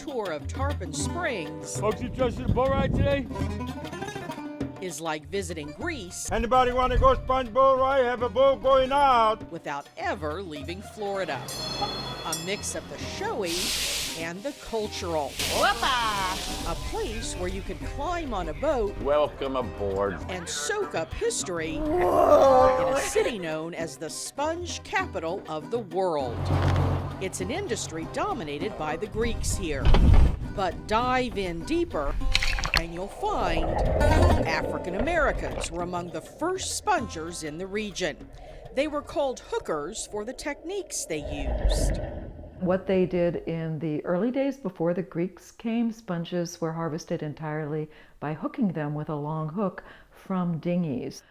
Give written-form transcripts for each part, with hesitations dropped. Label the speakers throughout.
Speaker 1: tour of Tarpon Springs
Speaker 2: Folks interested in a boat ride today?
Speaker 1: is like visiting Greece
Speaker 2: Anybody want to go sponge boat ride? Have a boat going out.
Speaker 1: without ever leaving Florida. A mix of the showy and the cultural. A place where you could climb on a boat
Speaker 3: Welcome aboard.
Speaker 1: and soak up history in a city known as the sponge capital of the world. It's an industry dominated by the Greeks here. But dive in deeper and you'll find African Americans were among the first spongers in the region. They were called hookers for the techniques they used.
Speaker 4: What they did in the early days before the Greeks came, sponges were harvested entirely by hooking them with a long hook from dinghies.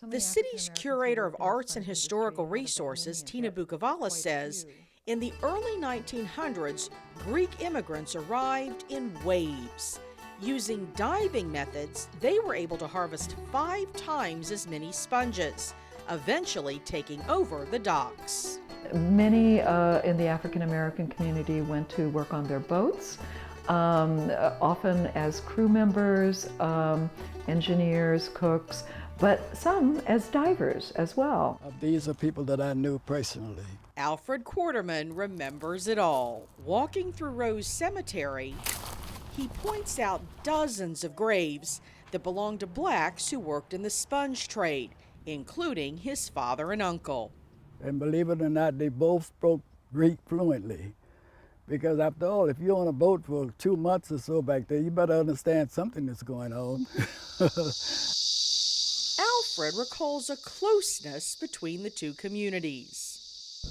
Speaker 1: The city's curator of arts and historical resources, Tina Bukovalis, says in the early 1900s, Greek immigrants arrived in waves. Using diving methods, they were able to harvest 5 times as many sponges, eventually taking over the docks.
Speaker 4: Many in the African American community went to work on their boats, often as crew members, engineers, cooks, but some as divers as well.
Speaker 5: These are people that I knew personally.
Speaker 1: Alfred Quarterman remembers it all. Walking through Rose Cemetery, he points out dozens of graves that belonged to blacks who worked in the sponge trade, including his father and uncle.
Speaker 5: And believe it or not, they both spoke Greek fluently. Because after all, if you're on a boat for 2 months or so back there, you better understand something that's going on.
Speaker 1: Alfred recalls a closeness between the two communities.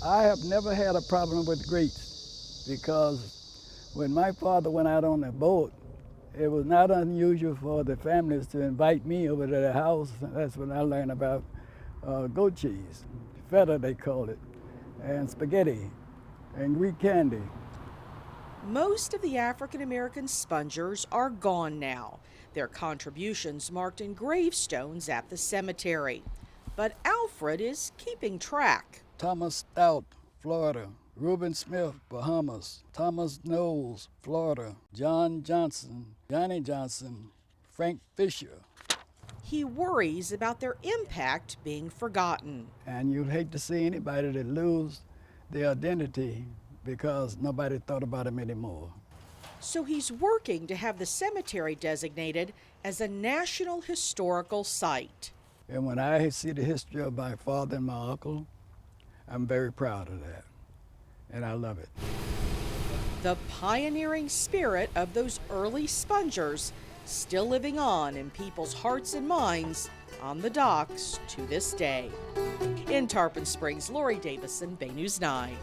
Speaker 5: I have never had a problem with Greeks because when my father went out on the boat, it was not unusual for the families to invite me over to their house. That's when I learned about goat cheese, feta they call it, and spaghetti, and Greek candy.
Speaker 1: Most of the African American spongers are gone now, their contributions marked in gravestones at the cemetery. But Alfred is keeping track.
Speaker 5: Thomas Stout, Florida. Reuben Smith, Bahamas. Thomas Knowles, Florida. John Johnson, Johnny Johnson, Frank Fisher.
Speaker 1: He worries about their impact being forgotten.
Speaker 5: And you'd hate to see anybody that lose their identity because nobody thought about them anymore.
Speaker 1: So he's working to have the cemetery designated as a National Historical Site.
Speaker 5: And when I see the history of my father and my uncle, I'm very proud of that, and I love it.
Speaker 1: The pioneering spirit of those early spongers still living on in people's hearts and minds on the docks to this day. In Tarpon Springs, Lori Davison, Bay News 9.